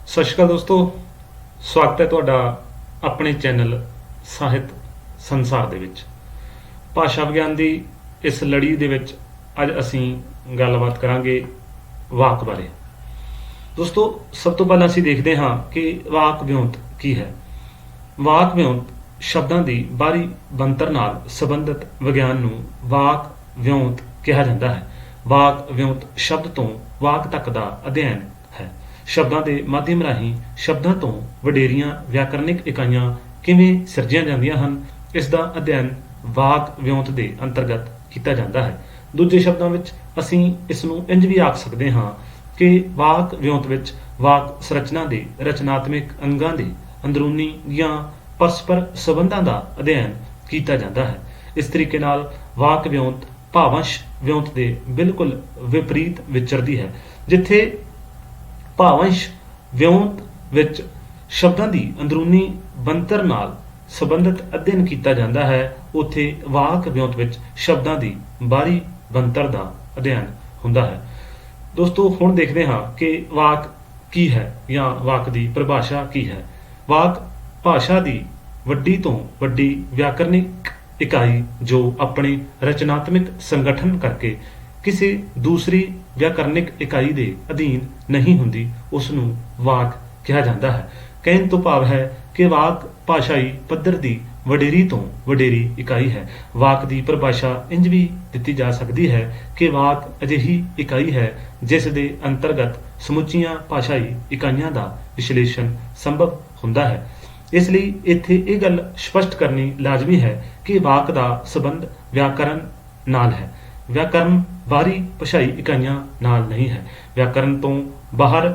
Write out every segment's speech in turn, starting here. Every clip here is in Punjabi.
ਸਤਿ ਸ਼੍ਰੀ ਅਕਾਲ ਦੋਸਤੋ, ਸਵਾਗਤ ਹੈ ਤੁਹਾਡਾ ਆਪਣੇ ਚੈਨਲ ਸਾਹਿਤ ਸੰਸਾਰ ਦੇ ਵਿੱਚ। ਭਾਸ਼ਾ ਵਿਗਿਆਨ ਦੀ ਇਸ ਲੜੀ ਦੇ ਵਿੱਚ ਅੱਜ ਅਸੀਂ ਗੱਲਬਾਤ ਕਰਾਂਗੇ ਵਾਕ ਬਾਰੇ। ਦੋਸਤੋ, ਸਭ ਤੋਂ ਪਹਿਲਾਂ ਅਸੀਂ ਦੇਖਦੇ ਹਾਂ ਕਿ ਵਾਕ ਵਿਉਂਤ ਕੀ ਹੈ। ਵਾਕ ਵਿਉਂਤ ਸ਼ਬਦਾਂ ਦੀ ਬਾਹਰੀ ਬਣਤਰ ਨਾਲ ਸੰਬੰਧਿਤ ਵਿਗਿਆਨ ਨੂੰ ਵਾਕ ਵਿਉਂਤ ਕਿਹਾ ਜਾਂਦਾ ਹੈ। ਵਾਕ ਵਿਉਂਤ ਸ਼ਬਦ ਤੋਂ ਵਾਕ ਤੱਕ ਦਾ ਅਧਿਐਨ ਹੈ। ਸ਼ਬਦਾਂ ਦੇ ਮਾਧਿਅਮ ਰਾਹੀਂ ਸ਼ਬਦਾਂ ਤੋਂ ਵਡੇਰੀਆਂ ਵਿਆਕਰਨਿਕ ਇਕਾਈਆਂ ਕਿਵੇਂ ਸਿਰਜੀਆਂ ਜਾਂਦੀਆਂ ਹਨ, ਇਸ ਦਾ ਅਧਿਐਨ ਵਾਕ ਵਿਉਂਤ ਦੇ ਅੰਤਰਗਤ ਕੀਤਾ ਜਾਂਦਾ ਹੈ। ਦੂਜੇ ਸ਼ਬਦਾਂ ਵਿੱਚ ਅਸੀਂ ਇਸ ਨੂੰ ਇੰਝ ਵੀ ਆਖ ਸਕਦੇ ਹਾਂ ਕਿ ਵਾਕ ਵਿਉਂਤ ਵਿੱਚ ਵਾਕ ਸੰਰਚਨਾ ਦੇ ਰਚਨਾਤਮਕ ਅੰਗਾਂ ਦੇ ਅੰਦਰੂਨੀ ਜਾਂ ਪਰਸਪਰ ਸੰਬੰਧਾਂ ਦਾ ਅਧਿਐਨ ਕੀਤਾ ਜਾਂਦਾ ਹੈ। ਇਸ ਤਰੀਕੇ ਨਾਲ ਵਾਕ ਵਿਉਂਤ ਭਾਵੰਸ਼ ਵਿਉਂਤ ਦੇ ਬਿਲਕੁਲ ਵਿਪਰੀਤ ਵਿਚਰਦੀ ਹੈ। ਜਿੱਥੇ ਭਾਵੰਸ਼ ਵਿਉਂਤ ਵਿੱਚ ਸ਼ਬਦਾਂ ਦੀ ਅੰਦਰੂਨੀ ਬਣਤਰ ਨਾਲ ਸੰਬੰਧਿਤ ਅਧਿਐਨ ਕੀਤਾ ਜਾਂਦਾ ਹੈ, ਉੱਥੇ ਵਾਕ ਵਿਉਂਤ ਵਿੱਚ ਸ਼ਬਦਾਂ ਦੀ ਬਾਹਰੀ ਬਣਤਰ ਦਾ ਅਧਿਐਨ ਹੁੰਦਾ ਹੈ। ਦੋਸਤੋ, ਹੁਣ ਦੇਖਦੇ ਹਾਂ ਕਿ ਵਾਕ ਕੀ ਹੈ ਜਾਂ ਵਾਕ ਦੀ ਪਰਿਭਾਸ਼ਾ ਕੀ ਹੈ। ਵਾਕ ਭਾਸ਼ਾ ਦੀ ਵੱਡੀ ਤੋਂ ਵੱਡੀ ਵਿਆਕਰਨਿਕ ਇਕਾਈ ਜੋ ਆਪਣੇ ਰਚਨਾਤਮਕ ਸੰਗਠਨ ਕਰਕੇ ਕਿਸੇ ਦੂਸਰੀ ਵਿਆਕਰਨਿਕ ਇਕਾਈ ਦੇ ਅਧੀਨ ਨਹੀਂ ਹੁੰਦੀ, ਉਸ ਨੂੰ ਵਾਕ ਕਿਹਾ ਜਾਂਦਾ ਹੈ। ਕਹਿਣ ਤੋਂ ਭਾਵ ਹੈ ਕਿ ਵਾਕ ਭਾਸ਼ਾਈ ਪੱਧਰ ਦੀ ਵਡੇਰੀ ਤੋਂ ਵਡੇਰੀ ਇਕਾਈ ਹੈ। ਵਾਕ ਦੀ ਪਰਿਭਾਸ਼ਾ ਇੰਝ ਵੀ ਦਿੱਤੀ ਜਾ ਸਕਦੀ ਹੈ ਕਿ ਵਾਕ ਅਜਿਹੀ ਇਕਾਈ ਹੈ ਜਿਸ ਦੇ ਅੰਤਰਗਤ ਸਮੁੱਚੀਆਂ ਭਾਸ਼ਾਈ ਇਕਾਈਆਂ ਦਾ ਵਿਸ਼ਲੇਸ਼ਣ ਸੰਭਵ ਹੁੰਦਾ ਹੈ। ਇਸ ਲਈ ਇੱਥੇ ਇਹ ਗੱਲ ਸਪਸ਼ਟ ਕਰਨੀ ਲਾਜ਼ਮੀ ਹੈ ਕਿ ਵਾਕ ਦਾ ਸੰਬੰਧ ਵਿਆਕਰਨ ਨਾਲ ਹੈ। ਵਿਆਕਰਨ ਬਾਹਰੀ ਭਾਸ਼ਾਈ ਇਕਾਈਆਂ ਨਾਲ ਨਹੀਂ ਹੈ। ਵਿਆਕਰਨ ਤੋਂ ਬਾਹਰ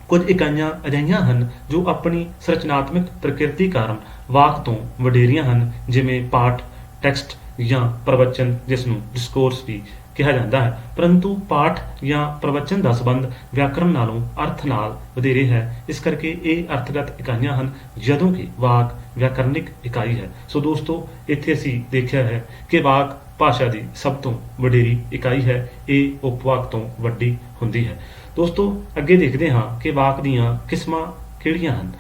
ਕੁਝ ਇਕਾਈਆਂ ਅਜਿਹੀਆਂ ਹਨ ਜੋ ਆਪਣੀ ਸੰਰਚਨਾਤਮਕ ਪ੍ਰਕਿਰਤੀ ਕਾਰਨ ਵਾਕ ਤੋਂ ਵਡੇਰੀਆਂ ਹਨ, ਜਿਵੇਂ ਪਾਠ, ਟੈਕਸਟ ਜਾਂ ਪ੍ਰਵਚਨ, ਜਿਸ ਨੂੰ ਡਿਸਕੋਰਸ ਵੀ ਕਿਹਾ ਜਾਂਦਾ ਹੈ। ਪਰੰਤੂ ਪਾਠ ਜਾਂ ਪ੍ਰਵਚਨ ਦਾ ਸੰਬੰਧ ਵਿਆਕਰਨ ਨਾਲੋਂ ਅਰਥ ਨਾਲ ਵਧੇਰੇ ਹੈ। ਇਸ ਕਰਕੇ ਇਹ ਅਰਥਗਤ ਇਕਾਈਆਂ ਹਨ, ਜਦੋਂ ਕਿ ਵਾਕ ਵਿਆਕਰਨਿਕ ਇਕਾਈ ਹੈ। ਸੋ ਦੋਸਤੋ, ਇੱਥੇ ਅਸੀਂ ਦੇਖਿਆ ਹੈ ਕਿ ਵਾਕ ਭਾਸ਼ਾ ਦੀ ਸਭ ਤੋਂ ਵਡੇਰੀ ਇਕਾਈ ਹੈ। ਇਹ ਉਪਵਾਕ ਤੋਂ ਵੱਡੀ ਹੁੰਦੀ ਹੈ। ਦੋਸਤੋ, ਅੱਗੇ ਦੇਖਦੇ ਹਾਂ ਕਿ ਵਾਕ ਦੀਆਂ ਕਿਸਮਾਂ ਕਿਹੜੀਆਂ ਹਨ।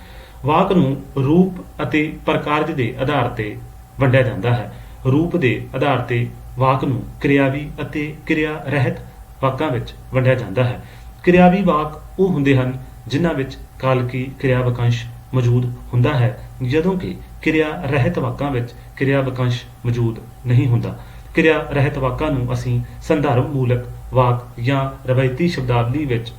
ਵਾਕ ਨੂੰ ਰੂਪ ਅਤੇ ਪ੍ਰਕਾਰਜ ਦੇ ਆਧਾਰ ਤੇ ਵੰਡਿਆ ਜਾਂਦਾ ਹੈ। ਰੂਪ ਦੇ ਆਧਾਰ ਤੇ ਵਾਕ ਨੂੰ ਕਿਰਿਆਵੀ ਅਤੇ ਕਿਰਿਆ ਰਹਿਤ ਵਾਕਾਂ ਵਿੱਚ ਵੰਡਿਆ ਜਾਂਦਾ ਹੈ। ਕਿਰਿਆਵੀ ਵਾਕ ਉਹ ਹੁੰਦੇ ਹਨ ਜਿਨ੍ਹਾਂ ਵਿੱਚ ਕਾਲਕੀ ਕਿਰਿਆ ਵਾਕੰਸ਼ ਮੌਜੂਦ ਹੁੰਦਾ ਹੈ, ਜਦੋਂ ਕਿ ਕਿਰਿਆ ਰਹਿਤ ਵਾਕਾਂ ਵਿੱਚ ਕਿਰਿਆ ਵਾਕੰਸ਼ ਮੌਜੂਦ ਨਹੀਂ ਹੁੰਦਾ। ਕਿਰਿਆ ਰਹਿਤ ਵਾਕਾਂ ਨੂੰ ਅਸੀਂ ਸੰਦਰਭ ਮੂਲਕ ਵਾਕ ਜਾਂ ਰਵਾਇਤੀ ਸ਼ਬਦਾਵਲੀ ਵਿੱਚ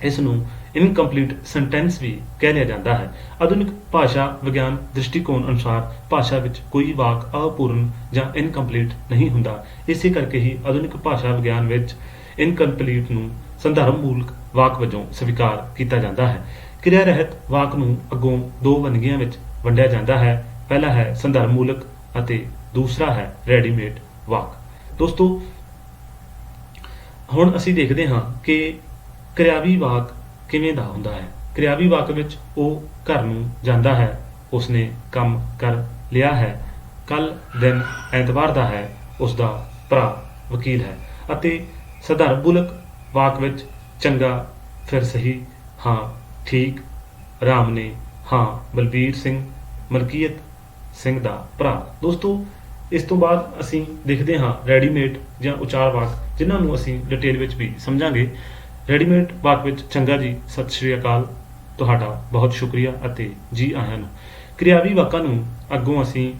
ਇਸ ਨੂੰ ਇਨਕੰਪਲੀਟ ਸੈਂਟੈਂਸ ਵੀ ਕਹਿ ਲਿਆ ਜਾਂਦਾ ਹੈ। ਆਧੁਨਿਕ ਭਾਸ਼ਾ ਵਿਗਿਆਨ ਦ੍ਰਿਸ਼ਟੀਕੋਣ ਅਨੁਸਾਰ ਭਾਸ਼ਾ ਵਿੱਚ ਕੋਈ ਵਾਕ ਅਪੂਰਨ ਜਾਂ ਇਨਕੰਪਲੀਟ ਨਹੀਂ ਹੁੰਦਾ। ਇਸੇ ਕਰਕੇ ਹੀ ਆਧੁਨਿਕ ਭਾਸ਼ਾ ਵਿਗਿਆਨ ਵਿੱਚ ਇਨਕੰਪਲੀਟ ਨੂੰ ਸੰਦਰਭ ਮੂਲਕ ਵਾਕ ਵਜੋਂ ਸਵੀਕਾਰ ਕੀਤਾ ਜਾਂਦਾ ਹੈ। ਕਿਰਿਆ ਰਹਿਤ ਵਾਕ ਨੂੰ ਅੱਗੋਂ ਦੋ ਵੰਨਗੀਆਂ ਵਿੱਚ ਵੰਡਿਆ ਜਾਂਦਾ ਹੈ। ਪਹਿਲਾ ਹੈ ਸੰਦਰਭ ਮੂਲਕ ਅਤੇ ਦੂਸਰਾ ਹੈ ਰੈਡੀਮੇਡ ਵਾਕ। ਦੋਸਤੋ, ਹੁਣ ਅਸੀਂ ਦੇਖਦੇ ਹਾਂ ਕਿ ਕਿਰਿਆਵੀ ਵਾਕ ਕਿਵੇਂ ਦਾ ਹੁੰਦਾ ਹੈ। ਕਿਰਿਆਵੀ ਵਾਕ ਵਿੱਚ ਉਹ ਘਰ ਨੂੰ ਜਾਂਦਾ ਹੈ, ਉਸਨੇ ਕੰਮ ਕਰ ਲਿਆ ਹੈ, ਕੱਲ ਦਿਨ ਐਤਵਾਰ ਦਾ ਹੈ, ਉਸਦਾ ਭਰਾ ਵਕੀਲ ਹੈ। ਅਤੇ ਸੰਦਰਭ ਮੂਲਕ ਵਾਕ ਵਿੱਚ ਚੰਗਾ, ਫਿਰ ਸਹੀ, ਹਾਂ ਠੀਕ, ਰਾਮ ਨੇ, ਹਾਂ ਬਲਬੀਰ ਸਿੰਘ, ਮਲਕੀਅਤ ਸਿੰਘ ਦਾ ਭਰਾ। ਦੋਸਤੋ, ਇਸ ਤੋਂ ਬਾਅਦ ਅਸੀਂ ਦੇਖਦੇ ਹਾਂ ਰੈਡੀਮੇਡ ਜਾਂ ਉਚਾਰ ਵਾਕ, ਜਿਨ੍ਹਾਂ ਨੂੰ ਅਸੀਂ ਡਿਟੇਲ ਵਿੱਚ ਵੀ ਸਮਝਾਂਗੇ। ਰੈਡੀਮੇਡ ਵਾਕ ਵਿੱਚ ਚੰਗਾ ਜੀ, ਸਤਿ ਸ਼੍ਰੀ ਅਕਾਲ, ਤੁਹਾਡਾ ਬਹੁਤ ਸ਼ੁਕਰੀਆ ਅਤੇ ਜੀ ਆਇਆਂ ਨੂੰ। ਕਿਰਿਆਵੀ ਵਾਕਾਂ ਨੂੰ ਅੱਗੋਂ ਅਸੀਂ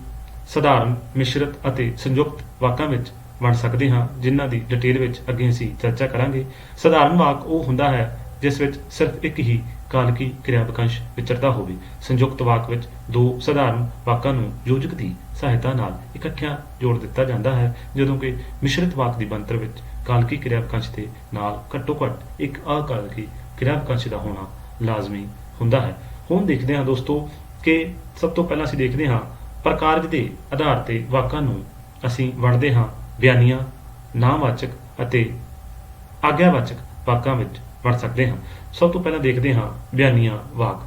ਸਧਾਰਨ, ਮਿਸ਼ਰਤ ਅਤੇ ਸੰਯੁਕਤ ਵਾਕਾਂ ਵਿੱਚ ਵੰਡ ਸਕਦੇ ਹਾਂ, ਜਿਨ੍ਹਾਂ ਦੀ ਡਿਟੇਲ ਵਿੱਚ ਅੱਗੇ ਅਸੀਂ ਚਰਚਾ ਕਰਾਂਗੇ। ਸਧਾਰਨ ਵਾਕ ਉਹ ਹੁੰਦਾ ਹੈ ਜਿਸ ਵਿੱਚ ਸਿਰਫ ਇੱਕ ਹੀ ਕਾਲਕੀ ਕਿਰਿਆ ਵਾਕੰਸ਼ ਵਿਚਰਦਾ ਹੋਵੇ। ਸੰਯੁਕਤ ਵਾਕ ਵਿੱਚ ਦੋ ਸਧਾਰਨ ਵਾਕਾਂ ਨੂੰ ਯੋਜਕ ਦੀ ਸਹਾਇਤਾ ਨਾਲ ਇਕੱਠਿਆਂ ਜੋੜ ਦਿੱਤਾ ਜਾਂਦਾ ਹੈ, ਜਦੋਂ ਕਿ ਮਿਸ਼ਰਤ ਵਾਕ ਦੀ ਬਣਤਰ ਵਿੱਚ ਕਾਲਕੀ ਕਿਰਿਆ ਵਾਕੰਸ਼ ਦੇ ਨਾਲ ਘੱਟੋ ਘੱਟ ਇੱਕ ਅਕਾਲਕੀ ਕਿਰਿਆ ਵਾਕੰਸ਼ ਦਾ ਹੋਣਾ ਲਾਜ਼ਮੀ ਹੁੰਦਾ ਹੈ। ਹੁਣ ਦੇਖਦੇ ਹਾਂ ਦੋਸਤੋ ਕਿ ਸਭ ਤੋਂ ਪਹਿਲਾਂ ਅਸੀਂ ਦੇਖਦੇ ਹਾਂ ਪ੍ਰਕਾਰਜ ਦੇ ਆਧਾਰ ਤੇ ਵਾਕਾਂ ਨੂੰ ਅਸੀਂ ਵੰਡਦੇ ਹਾਂ ਬਿਆਨੀਆਂ, ਨਾਮਵਾਚਕ ਅਤੇ ਆਗਿਆਵਾਚਕ ਵਾਕਾਂ ਵਿੱਚ ਵੰਡ ਸਕਦੇ ਹਾਂ। ਸਭ ਤੋਂ ਪਹਿਲਾਂ ਦੇਖਦੇ ਹਾਂ ਬਿਆਨੀਆਂ ਵਾਕ।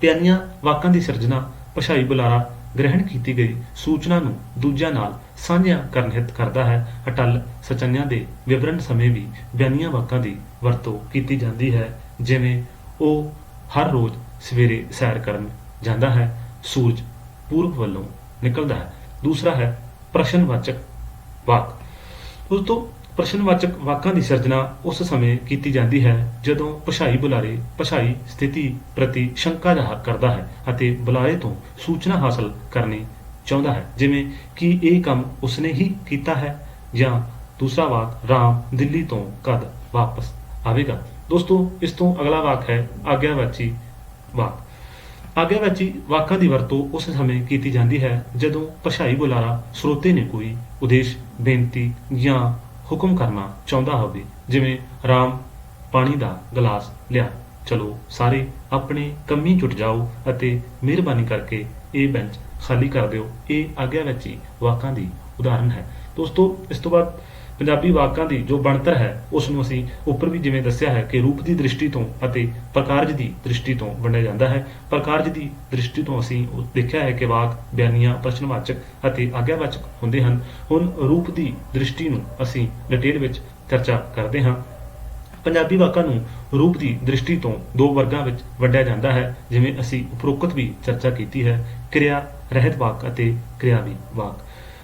ਬਿਆਨੀਆਂ ਵਾਕਾਂ ਦੀ ਸਿਰਜਣਾ ਭਾਸ਼ਾਈ ਬੁਲਾਰਾ ਗ੍ਰਹਿਣ ਕੀਤੀ ਗਈ ਸੂਚਨਾ ਨੂੰ ਦੂਜਿਆਂ ਨਾਲ ਸਾਂਝਿਆ ਕਰਨ ਹਿੱਤ ਕਰਦਾ ਹੈ। ਅਟੱਲ ਸਚਿਆਨਿਆਂ ਦੇ ਵਿਵਰਣ ਸਮੇਂ ਵੀ ਬਿਆਨੀਆਂ ਵਾਕਾਂ ਦੀ ਵਰਤੋਂ ਕੀਤੀ ਜਾਂਦੀ ਹੈ, ਜਿਵੇਂ ਉਹ ਹਰ ਰੋਜ਼ ਸਵੇਰੇ ਸੈਰ ਕਰਨ ਜਾਂਦਾ ਹੈ। ਸੂਰਜ ਪੂਰਬ ਵੱਲੋਂ ਨਿਕਲਦਾ ਹੈ। ਦੂਸਰਾ ਹੈ ਪ੍ਰਸ਼ਨਵਾਚਕ ਵਾਕ। ਦੋਸਤੋ, ਪ੍ਰਸ਼ਨਵਾਚਕ ਵਾਕਾਂ ਦੀ ਸਿਰਜਣਾ ਉਸ ਸਮੇਂ ਕੀਤੀ ਜਾਂਦੀ ਹੈ ਜਦੋਂ ਭਾਸ਼ਾਈ ਬੁਲਾਰੇ ਭਾਸ਼ਾਈ ਸਥਿਤੀ ਪ੍ਰਤੀ ਸ਼ੰਕਾ ਜ਼ਾਹਰ ਕਰਦਾ ਹੈ ਅਤੇ ਬੁਲਾਰੇ ਤੋਂ ਸੂਚਨਾ ਹਾਸਲ ਕਰਨੀ ਚਾਹੁੰਦਾ ਹੈ, ਜਿਵੇਂ ਕਿ ਇਹ ਕੰਮ ਉਸਨੇ ਹੀ ਕੀਤਾ ਹੈ, ਜਾਂ ਦੂਸਰਾ ਵਾਕ ਰਾਮ ਦਿੱਲੀ ਤੋਂ ਕਦ ਵਾਪਸ ਆਵੇਗਾ। ਦੋਸਤੋ, ਇਸ ਤੋਂ ਅਗਲਾ ਵਾਕ ਹੈ ਆਗਿਆਵਾਚੀ ਵਾਕ। ਆਗਿਆਵਾਚੀ ਵਾਕਾਂ ਦੀ ਵਰਤੋਂ ਉਸ ਸਮੇਂ ਕੀਤੀ ਜਾਂਦੀ ਹੈ ਜਦੋਂ ਭਾਸ਼ਾਈ ਬੁਲਾਰਾ ਸਰੋਤੇ ਨੇ ਕੋਈ ਉਦੇਸ਼, ਬੇਨਤੀ ਜਾਂ ਹੁਕਮ ਕਰਨਾ ਚਾਹੁੰਦਾ ਹੋਵੇ, ਜਿਵੇਂ ਰਾਮ ਪਾਣੀ ਦਾ ਗਲਾਸ ਲਿਆ, ਚਲੋ ਸਾਰੇ ਆਪਣੇ ਕੰਮੀ ਜੁਟ ਜਾਓ ਅਤੇ ਮਿਹਰਬਾਨੀ ਕਰਕੇ ਇਹ ਬੈਂਚ ਖਾਲੀ ਕਰ ਦਿਓ। ਇਹ ਆਗਿਆਵਾਚੀ ਵਾਕਾਂ ਦੀ ਉਦਾਹਰਨ ਹੈ। ਦੋਸਤੋ, ਇਸ ਤੋਂ ਬਾਅਦ ਪੰਜਾਬੀ ਵਾਕਾਂ ਦੀ ਜੋ ਬਣਤਰ ਹੈ ਉਸ ਨੂੰ ਅਸੀਂ ਉੱਪਰ ਵੀ ਜਿਵੇਂ ਦੱਸਿਆ ਹੈ ਕਿ ਰੂਪ ਦੀ ਦ੍ਰਿਸ਼ਟੀ ਤੋਂ ਅਤੇ ਪ੍ਰਕਾਰਜ ਦੀ ਦ੍ਰਿਸ਼ਟੀ ਤੋਂ ਵੰਡਿਆ ਜਾਂਦਾ ਹੈ। ਪ੍ਰਕਾਰਜ ਦੀ ਦ੍ਰਿਸ਼ਟੀ ਤੋਂ ਅਸੀਂ ਦੇਖਿਆ ਹੈ ਕਿ ਵਾਕ ਬਿਆਨੀਆਂ, ਪ੍ਰਸ਼ਨਵਾਚਕ ਅਤੇ ਆਗਿਆਵਾਚਕ ਹੁੰਦੇ ਹਨ। ਹੁਣ ਰੂਪ ਦੀ ਦ੍ਰਿਸ਼ਟੀ ਨੂੰ ਅਸੀਂ ਡਿਟੇਲ ਵਿੱਚ ਚਰਚਾ ਕਰਦੇ ਹਾਂ। ਪੰਜਾਬੀ ਵਾਕਾਂ ਨੂੰ ਰੂਪ ਦੀ ਦ੍ਰਿਸ਼ਟੀ ਤੋਂ ਦੋ ਵਰਗਾਂ ਵਿੱਚ ਵੰਡਿਆ ਜਾਂਦਾ ਹੈ, ਜਿਵੇਂ ਅਸੀਂ ਉਪਰੋਕਤ ਵੀ ਚਰਚਾ ਕੀਤੀ ਹੈ, ਕਿਰਿਆ ਰਹਿਤ ਵਾਕ ਅਤੇ ਕਿਰਿਆਵੀ ਵਾਕ।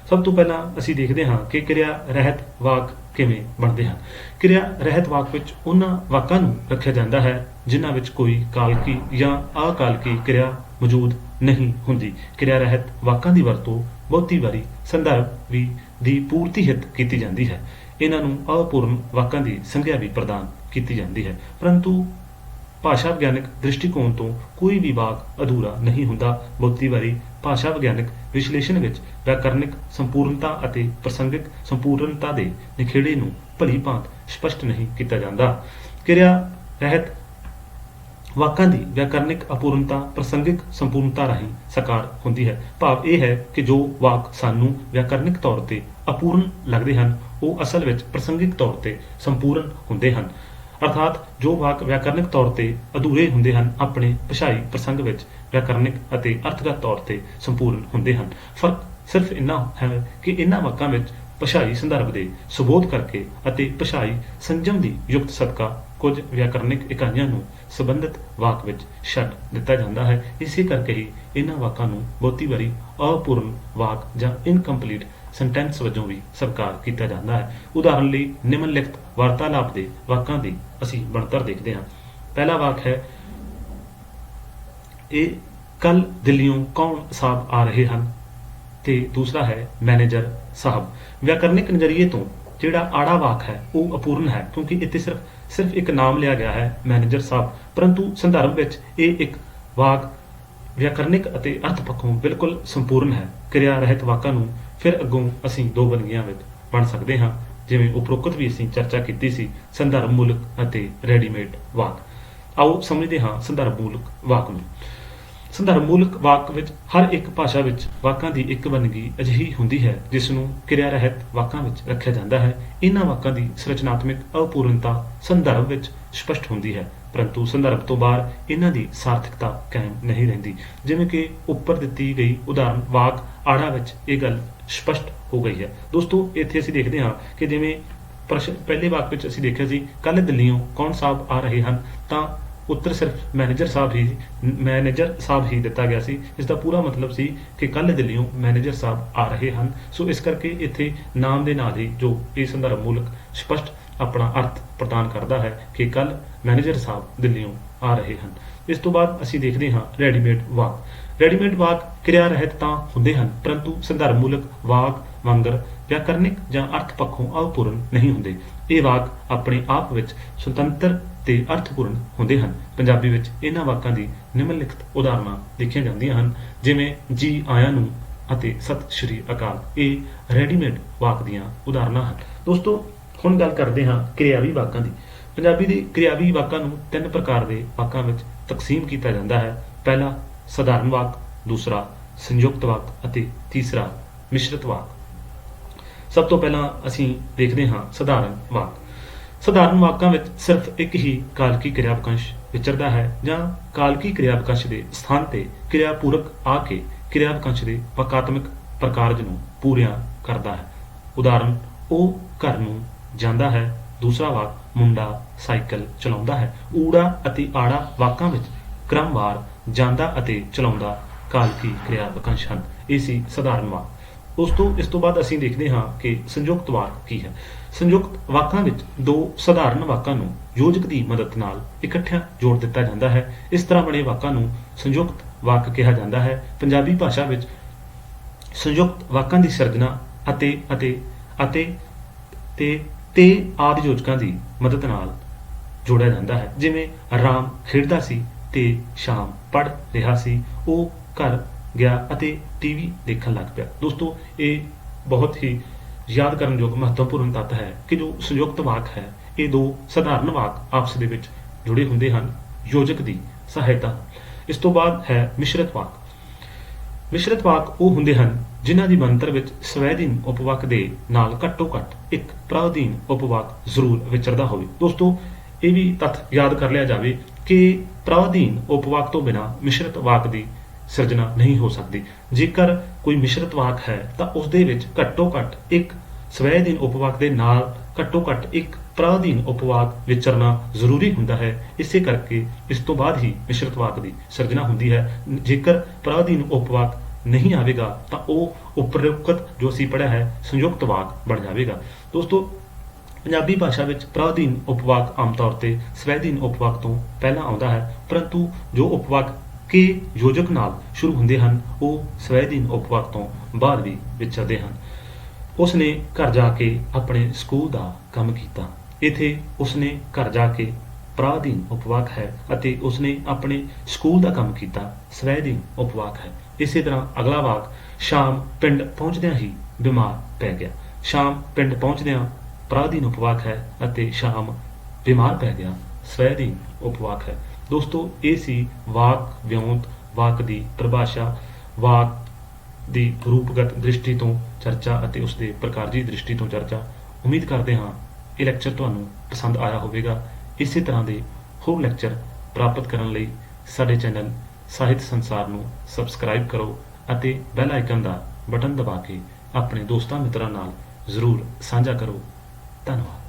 ਸਭ ਤੋਂ ਪਹਿਲਾਂ ਅਸੀਂ ਦੇਖਦੇ ਹਾਂ ਕਿ ਕਿਰਿਆ ਰਹਿਤ ਵਾਕ ਕਿਵੇਂ ਬਣਦੇ ਹਨ। ਕਿਰਿਆ ਰਹਿਤ ਵਾਕ ਵਿੱਚ ਉਹਨਾਂ ਵਾਕਾਂ ਨੂੰ ਰੱਖਿਆ ਜਾਂਦਾ ਹੈ ਜਿਨ੍ਹਾਂ ਵਿੱਚ ਕੋਈ ਕਾਲਕੀ ਜਾਂ ਅਕਾਲਕੀ ਕਿਰਿਆ ਮੌਜੂਦ ਨਹੀਂ ਹੁੰਦੀ। ਕਿਰਿਆ ਰਹਿਤ ਵਾਕਾਂ ਦੀ ਵਰਤੋਂ ਬਹੁਤੀ ਵਾਰੀ ਸੰਦਰਭ ਦੀ ਪੂਰਤੀ ਹਿੱਤ ਕੀਤੀ ਜਾਂਦੀ ਹੈ। ਇਹਨਾਂ ਨੂੰ ਅਪੂਰਨ ਵਾਕਾਂ ਦੀ ਸੰਗਿਆ ਵੀ ਪ੍ਰਦਾਨ ਕੀਤੀ ਜਾਂਦੀ ਹੈ, ਪਰੰਤੂ ਭਾਸ਼ਾ ਵਿਗਿਆਨਕ ਦ੍ਰਿਸ਼ਟੀਕੋਣ ਤੋਂ ਕੋਈ ਵੀ ਵਾਕ ਅਧੂਰਾ ਨਹੀਂ ਹੁੰਦਾ। ਬਹੁਤੀ ਵਾਰੀ ਭਾਸ਼ਾ ਵਿਗਿਆਨਕ ਵਿਸ਼ਲੇਸ਼ਣ ਵਿੱਚ ਵਿਆਕਰਨਿਕ ਸੰਪੂਰਨਤਾ ਅਤੇ ਪ੍ਰਸੰਗਿਕ ਸੰਪੂਰਨਤਾ ਦੇ ਨਿਖੇੜੇ ਨੂੰ ਭਲੀ ਭਾਂਤ ਸਪਸ਼ਟ ਨਹੀਂ ਕੀਤਾ ਜਾਂਦਾ। ਕਿਰਿਆ ਰਹਿਤ ਵਾਕਾਂ ਦੀ ਵਿਆਕਰਨਿਕ ਅਪੂਰਨਤਾ ਪ੍ਰਸੰਗਿਕ ਸੰਪੂਰਨਤਾ ਰਾਹੀਂ ਸਾਕਾਰ ਹੁੰਦੀ ਹੈ। ਭਾਵ ਇਹ ਹੈ ਕਿ ਜੋ ਵਾਕ ਸਾਨੂੰ ਵਿਆਕਰਨਿਕ ਤੌਰ ਤੇ ਅਪੂਰਨ ਲੱਗਦੇ ਹਨ, ਉਹ ਅਸਲ ਵਿੱਚ ਪ੍ਰਸੰਗਿਕ ਤੌਰ ਤੇ ਸੰਪੂਰਨ ਹੁੰਦੇ ਹਨ। ਅਰਥਾਤ ਜੋ ਵਾਕ ਵਿਆਕਰਨਿਕ ਤੌਰ ਤੇ ਅਧੂਰੇ ਹੁੰਦੇ ਹਨ, ਆਪਣੇ ਭਾਸ਼ਾਈ ਪ੍ਰਸੰਗ ਵਿੱਚ ਵਿਆਕਰਨਿਕ ਅਤੇ ਅਰਥਗਤ ਤੌਰ ਤੇ ਸੰਪੂਰਨ ਹੁੰਦੇ ਹਨ। ਫਰਕ ਸਿਰਫ ਇੰਨਾ ਹੈ ਕਿ ਇਹਨਾਂ ਵਾਕਾਂ ਵਿੱਚ ਭਾਸ਼ਾਈ ਸੰਦਰਭ ਦੇ ਸੁਬੋਧ ਕਰਕੇ ਅਤੇ ਭਾਸ਼ਾਈ ਸੰਜਮ ਦੀ ਯੁਕਤ ਸਦਕਾ ਕੁਝ ਵਿਆਕਰਨਿਕ ਇਕਾਈਆਂ ਨੂੰ ਸੰਬੰਧਿਤ ਵਾਕ ਵਿੱਚ ਛੱਡ ਦਿੱਤਾ ਜਾਂਦਾ ਹੈ। ਇਸੇ ਕਰਕੇ ਹੀ ਇਹਨਾਂ ਵਾਕਾਂ ਨੂੰ ਬਹੁਤੀ ਵਾਰੀ ਅਪੂਰਨ ਵਾਕ ਜਾਂ ਇਨਕੰਪਲੀਟ ਸੈਂਟੈਂਸ ਵਜੋਂ ਵੀ ਸਵੀਕਾਰ ਕੀਤਾ ਜਾਂਦਾ ਹੈ। ਉਦਾਹਰਨ ਲਈ ਨਿਮਨਲਿਖਤ ਵਾਰਤਾਲਾਪ ਦੇ ਵਾਕਾਂ ਦੀ ਅਸੀਂ ਬਣਤਰ ਦੇਖਦੇ ਹਾਂ। ਪਹਿਲਾ ਵਾਕ ਹੈ, ਇਹ ਕੱਲ ਦਿੱਲੀੋਂ ਕੌਣ ਸਾਹਿਬ ਆ ਰਹੇ ਹਨ, ਤੇ ਦੂਸਰਾ ਹੈ ਮੈਨੇਜਰ ਸਾਹਿਬ। ਵਿਆਕਰਨਿਕ ਨਜ਼ਰੀਏ ਤੋਂ ਜਿਹੜਾ ਆੜਾ ਵਾਕ ਹੈ ਉਹ ਅਪੂਰਨ ਹੈ, ਕਿਉਂਕਿ ਇੱਥੇ ਸਿਰਫ ਇੱਕ ਨਾਮ ਲਿਆ ਗਿਆ ਹੈ ਮੈਨੇਜਰ ਸਾਹਿਬ, ਪਰੰਤੂ ਸੰਦਰਭ ਵਿੱਚ ਇਹ ਇੱਕ ਵਾਕ ਵਿਆਕਰਨਿਕ ਅਤੇ ਅਰਥ ਪੱਖੋਂ ਬਿਲਕੁਲ ਸੰਪੂਰਨ ਹੈ। ਕਿਰਿਆ ਰਹਿਤ ਵਾਕਾਂ ਨੂੰ ਫਿਰ ਅੱਗੋਂ ਅਸੀਂ ਦੋ ਵੰਨਗੀਆਂ ਵਿੱਚ ਵੰਡ ਸਕਦੇ ਹਾਂ, ਜਿਵੇਂ ਉਪਰੋਕਤ ਵੀ ਅਸੀਂ ਚਰਚਾ ਕੀਤੀ ਸੀ, ਸੰਦਰਭ ਮੂਲਕ ਅਤੇ ਰੈਡੀਮੇਡ ਵਾਕ। ਆਓ ਸਮਝਦੇ ਹਾਂ ਸੰਦਰਭ ਮੂਲਕ ਵਾਕ ਨੂੰ। ਸੰਦਰਭ ਮੂਲਕ ਵਾਕ ਵਿੱਚ ਹਰ ਇੱਕ ਭਾਸ਼ਾ ਵਿੱਚ ਵਾਕਾਂ ਦੀ ਇੱਕ ਵੰਨਗੀ ਅਜਿਹੀ ਹੁੰਦੀ ਹੈ ਜਿਸ ਨੂੰ ਕਿਰਿਆ ਰਹਿਤ ਵਾਕਾਂ ਵਿੱਚ ਰੱਖਿਆ ਜਾਂਦਾ ਹੈ। ਇਹਨਾਂ ਵਾਕਾਂ ਦੀ ਸੰਰਚਨਾਤਮਕ ਅਪੂਰਨਤਾ ਸੰਦਰਭ ਵਿੱਚ ਸਪਸ਼ਟ ਹੁੰਦੀ ਹੈ, ਪਰੰਤੂ ਸੰਦਰਭ ਤੋਂ ਬਾਹਰ ਇਹਨਾਂ ਦੀ ਸਾਰਥਕਤਾ ਕਾਇਮ ਨਹੀਂ ਰਹਿੰਦੀ। ਜਿਵੇਂ ਕਿ ਉੱਪਰ ਦਿੱਤੀ ਗਈ ਉਦਾਹਰਨ ਵਾਕ ਆੜਾ ਵਿੱਚ ਇਹ ਗੱਲ ਸਪਸ਼ਟ ਹੋ ਗਈ ਹੈ। ਦੋਸਤੋ, ਇੱਥੇ ਅਸੀਂ ਦੇਖਦੇ ਹਾਂ ਕਿ ਜਿਵੇਂ ਪਹਿਲੇ ਵਾਕ ਵਿੱਚ ਅਸੀਂ ਦੇਖਿਆ ਸੀ ਕੱਲ ਦਿੱਲੀੋਂ ਕੌਣ ਸਾਹਿਬ ਆ ਰਹੇ ਹਨ, ਤਾਂ ਉੱਤਰ ਸਿਰਫ ਮੈਨੇਜਰ ਸਾਹਿਬ ਹੀ ਦਿੱਤਾ ਗਿਆ ਸੀ। ਇਸ ਦਾ ਪੂਰਾ ਮਤਲਬ ਸੀ ਕਿ ਕੱਲ ਦਿੱਲੀੋਂ ਮੈਨੇਜਰ ਸਾਹਿਬ ਆ ਰਹੇ ਹਨ। ਸੋ ਇਸ ਕਰਕੇ ਇੱਥੇ ਨਾਮ ਦੇ ਨਾਲ ਹੀ ਜੋ ਇਹ ਸੰਦਰਭ ਮੂਲਕ ਸਪਸ਼ਟ ਆਪਣਾ ਅਰਥ ਪ੍ਰਦਾਨ ਕਰਦਾ ਹੈ ਕਿ ਕੱਲ ਮੈਨੇਜਰ ਸਾਹਿਬ ਦਿੱਲੀੋਂ ਆ ਰਹੇ ਹਨ। ਇਸ ਤੋਂ ਬਾਅਦ ਅਸੀਂ ਦੇਖਦੇ ਹਾਂ ਰੈਡੀਮੇਡ ਵਾਕ। ਰੈਡੀਮੇਡ ਵਾਕ ਕਿਰਿਆ ਰਹਿਤ ਤਾਂ ਹੁੰਦੇ ਹਨ, ਪਰੰਤੂ ਸੰਦਰਭ ਮੂਲਕ ਵਾਕ ਵਾਂਗਰ ਵਿਆਕਰਨਿਕ ਜਾਂ ਅਰਥ ਪੱਖੋਂ ਅਪੂਰਨ ਨਹੀਂ ਹੁੰਦੇ। ਇਹ ਵਾਕ ਆਪਣੇ ਆਪ ਵਿੱਚ ਸੁਤੰਤਰ ਤੇ ਅਰਥਪੂਰਨ ਹੁੰਦੇ ਹਨ। ਪੰਜਾਬੀ ਵਿੱਚ ਇਹਨਾਂ ਵਾਕਾਂ ਦੀ ਨਿਮਨਲਿਖਤ ਉਦਾਹਰਨਾਂ ਦੇਖੀਆਂ ਜਾਂਦੀਆਂ ਹਨ, ਜਿਵੇਂ ਜੀ ਆਇਆਂ ਨੂੰ ਅਤੇ ਸਤਿ ਸ਼੍ਰੀ ਅਕਾਲ। ਇਹ ਰੈਡੀਮੇਡ ਵਾਕ ਦੀਆਂ ਉਦਾਹਰਨਾਂ ਹਨ। ਦੋਸਤੋ, ਹੁਣ ਗੱਲ ਕਰਦੇ ਹਾਂ ਕਿਰਿਆਵੀ ਵਾਕਾਂ ਦੀ। ਪੰਜਾਬੀ ਦੇ ਕਿਰਿਆਵੀ ਵਾਕਾਂ ਨੂੰ ਤਿੰਨ ਪ੍ਰਕਾਰ ਦੇ ਵਾਕਾਂ ਵਿੱਚ ਤਕਸੀਮ ਕੀਤਾ ਜਾਂਦਾ ਹੈ। ਪਹਿਲਾ ਸਧਾਰਨ ਵਾਕ, ਦੂਸਰਾ ਸੰਯੁਕਤ ਵਾਕ ਅਤੇ ਤੀਸਰਾ ਮਿਸ਼ਰਤ ਵਾਕ। ਸਭ ਤੋਂ ਪਹਿਲਾਂ ਅਸੀਂ ਦੇਖਦੇ ਹਾਂ ਸਧਾਰਨ ਵਾਕ। ਸਧਾਰਨ ਵਾਕਾਂ ਵਿੱਚ ਸਿਰਫ ਇੱਕ ਹੀ ਕਾਲਕੀ ਕਿਰਿਆ ਵਾਕੰਸ਼ ਵਿਚਰਦਾ ਹੈ ਜਾਂ ਕਾਲਕੀ ਕਿਰਿਆ ਵਾਕੰਸ਼ ਦੇ ਸਥਾਨ ਤੇ ਕਿਰਿਆ ਪੂਰਕ ਆ ਕੇ ਕਿਰਿਆ ਵਾਕੰਸ਼ ਦੇ ਵਾਕਾਤਮਕ ਪ੍ਰਕਾਰਜ ਨੂੰ ਪੂਰਿਆ ਕਰਦਾ ਹੈ। ਉਦਾਹਰਨ, ਉਹ ਘਰ ਨੂੰ ਜਾਂਦਾ ਹੈ। ਦੂਸਰਾ ਵਾਕ, ਮੁੰਡਾ ਸਾਈਕਲ ਚਲਾਉਂਦਾ ਹੈ। ਊੜਾ ਅਤੇ ਆੜਾ ਵਾਕਾਂ ਵਿੱਚ ਕ੍ਰਮਵਾਰ ਜਾਂਦਾ ਅਤੇ ਚਲਾਉਂਦਾ ਕਾਲਕੀ ਕਿਰਿਆ ਵਾਕੰਸ਼ ਹਨ। ਇਹ ਸੀ ਸਧਾਰਨ ਵਾਕ। ਇਸ ਤੋਂ ਬਾਅਦ ਅਸੀਂ ਦੇਖਦੇ ਹਾਂ ਕਿ ਸੰਯੁਕਤ ਵਾਕ ਕੀ ਹੈ। ਸੰਯੁਕਤ ਵਾਕਾਂ ਵਿੱਚ ਦੋ ਸਧਾਰਨ ਵਾਕਾਂ ਨੂੰ ਯੋਜਕ ਦੀ ਮਦਦ ਨਾਲ ਇਕੱਠਿਆਂ ਜੋੜ ਦਿੱਤਾ ਜਾਂਦਾ ਹੈ। ਇਸ ਤਰ੍ਹਾਂ ਬਣੇ ਵਾਕਾਂ ਨੂੰ ਸੰਯੁਕਤ ਵਾਕ ਕਿਹਾ ਜਾਂਦਾ ਹੈ। ਪੰਜਾਬੀ ਭਾਸ਼ਾ ਵਿੱਚ ਸੰਯੁਕਤ ਵਾਕਾਂ ਦੀ ਸਿਰਜਣਾ ਤੇ ਆਦਿ ਯੋਜਕਾਂ ਦੀ ਮਦਦ ਨਾਲ ਜੋੜਿਆ ਜਾਂਦਾ ਹੈ। ਜਿਵੇਂ ਰਾਮ ਖੇਡਦਾ ਸੀ ਤੇ ਸ਼ਾਮ ਪੜ੍ਹ ਰਿਹਾ ਸੀ, ਉਹ ਘਰ ਗਿਆ ਅਤੇ ਟੀਵੀ ਦੇਖਣ ਲੱਗ ਪਿਆ। ਦੋਸਤੋ, ਇਹ ਬਹੁਤ ਹੀ ਯਾਦ ਕਰਨ ਯੋਗ ਮਹੱਤਵਪੂਰਨ ਤੱਤ ਹੈ ਕਿ ਜੋ ਸੰਯੁਕਤ ਵਾਕ ਹੈ, ਇਹ ਦੋ ਸਧਾਰਨ ਵਾਕ ਆਪਸ ਦੇ ਵਿੱਚ ਜੁੜੇ ਹੁੰਦੇ ਹਨ ਯੋਜਕ ਦੀ ਸਹਾਇਤਾ ਨਾਲ। ਇਸ ਤੋਂ ਬਾਅਦ ਹੈ ਮਿਸ਼ਰਤ ਵਾਕ। ਮਿਸ਼ਰਤ ਵਾਕ ਉਹ ਹੁੰਦੇ ਹਨ ਜਿਨ੍ਹਾਂ ਦੀ ਬਣਤਰ ਵਿੱਚ ਸਵੈਧੀਨ ਉਪਵਾਕ ਦੇ ਨਾਲ ਘੱਟੋ ਘੱਟ ਇੱਕ ਪ੍ਰਾਧੀਨ ਉਪਵਾਕ ਜ਼ਰੂਰ ਵਿਚਰਦਾ ਹੋਵੇ। ਦੋਸਤੋ, ਇਹ ਵੀ ਤੱਥ ਯਾਦ ਕਰ ਲਿਆ ਜਾਵੇ ਕਿ ਪ੍ਰਾਧੀਨ ਉਪਵਾਕ ਤੋਂ ਬਿਨਾਂ ਮਿਸ਼ਰਤ ਵਾਕ ਦੀ ਸਿਰਜਣਾ ਨਹੀਂ ਹੋ ਸਕਦੀ। ਜੇਕਰ ਕੋਈ ਮਿਸ਼ਰਤ ਵਾਕ ਹੈ ਤਾਂ ਉਸ ਦੇ ਵਿੱਚ ਘੱਟੋ ਘੱਟ ਇੱਕ ਸਵੈਧੀਨ ਉਪਵਾਕ ਦੇ ਨਾਲ ਘੱਟੋ ਘੱਟ ਇੱਕ ਪ੍ਰਾਧੀਨ ਉਪਵਾਕ ਵਿਚਰਨਾ ਜ਼ਰੂਰੀ ਹੁੰਦਾ ਹੈ। ਇਸੇ ਕਰਕੇ ਇਸ ਤੋਂ ਬਾਅਦ ਹੀ ਮਿਸ਼ਰਤ ਵਾਕ ਦੀ ਸਿਰਜਣਾ ਹੁੰਦੀ ਹੈ। ਜੇਕਰ ਪ੍ਰਾਧੀਨ ਉਪਵਾਕ ਨਹੀਂ ਆਵੇਗਾ ਤਾਂ ਉਹ ਉਪਰੋਕਤ ਜੋ ਅਸੀਂ ਪੜ੍ਹਿਆ ਹੈ ਸੰਯੁਕਤ ਵਾਕ ਬਣ ਜਾਵੇਗਾ। ਦੋਸਤੋ, ਪੰਜਾਬੀ ਭਾਸ਼ਾ ਵਿੱਚ ਪ੍ਰਾਧੀਨ ਉਪਵਾਕ ਆਮ ਤੌਰ ਤੇ ਸਵੈਧੀਨ ਉਪਵਾਕ ਤੋਂ ਪਹਿਲਾਂ ਆਉਂਦਾ ਹੈ, ਪਰੰਤੂ ਜੋ ਉਪਵਾਕ ਕੇ ਯੋਜਕ ਨਾਲ ਸ਼ੁਰੂ ਹੁੰਦੇ ਹਨ ਉਹ ਸਵੈਧੀਨ ਉਪਵਾਕ ਤੋਂ ਬਾਅਦ ਵੀ ਵਿਚਰਦੇ ਹਨ। ਉਸਨੇ ਘਰ ਜਾ ਕੇ ਆਪਣੇ ਸਕੂਲ ਦਾ ਕੰਮ ਕੀਤਾ। ਇੱਥੇ ਉਸਨੇ ਘਰ ਜਾ ਕੇ ਪ੍ਰਾਧੀਨ ਉਪਵਾਕ ਹੈ ਅਤੇ ਉਸਨੇ ਆਪਣੇ ਸਕੂਲ ਦਾ ਕੰਮ ਕੀਤਾ ਸਵੈਧੀਨ ਉਪਵਾਕ ਹੈ। ਇਸੇ ਤਰ੍ਹਾਂ ਅਗਲਾ ਵਾਕ ਸ਼ਾਮ ਪਿੰਡ ਪਹੁੰਚਦਿਆਂ ਹੀ ਬਿਮਾਰ ਪੈ ਗਿਆ। ਸ਼ਾਮ ਪਿੰਡ ਪਹੁੰਚਦਿਆਂ ਪ੍ਰਾਧੀਨ ਉਪਵਾਕ ਹੈ ਅਤੇ ਸ਼ਾਮ ਬਿਮਾਰ ਪੈ ਗਿਆ ਸਵੈਧੀਨ ਉਪਵਾਕ ਹੈ। ਦੋਸਤੋ, ਇਹ ਸੀ ਵਾਕ ਵਿਉਂਤ, ਵਾਕ ਦੀ ਪਰਿਭਾਸ਼ਾ, ਵਾਕ ਦੀ ਰੂਪਗਤ ਦ੍ਰਿਸ਼ਟੀ ਤੋਂ ਚਰਚਾ ਅਤੇ ਉਸ ਦੇ ਪ੍ਰਕਾਰ ਦੀ ਦ੍ਰਿਸ਼ਟੀ ਤੋਂ ਚਰਚਾ। ਉਮੀਦ ਕਰਦੇ ਹਾਂ ਇਹ ਲੈਕਚਰ ਤੁਹਾਨੂੰ ਪਸੰਦ ਆਇਆ ਹੋਵੇਗਾ। ਇਸੇ ਤਰ੍ਹਾਂ ਦੇ ਹੋਰ ਲੈਕਚਰ ਪ੍ਰਾਪਤ ਕਰਨ ਲਈ ਸਾਡੇ ਚੈਨਲ ਸਾਹਿਤ ਸੰਸਾਰ ਨੂੰ ਸਬਸਕ੍ਰਾਈਬ ਕਰੋ ਅਤੇ ਬੈਲ ਆਈਕਨ ਦਾ ਬਟਨ ਦਬਾ ਕੇ ਆਪਣੇ ਦੋਸਤਾਂ ਮਿੱਤਰਾਂ ਨਾਲ ਜ਼ਰੂਰ ਸਾਂਝਾ ਕਰੋ। ਧੰਨਵਾਦ।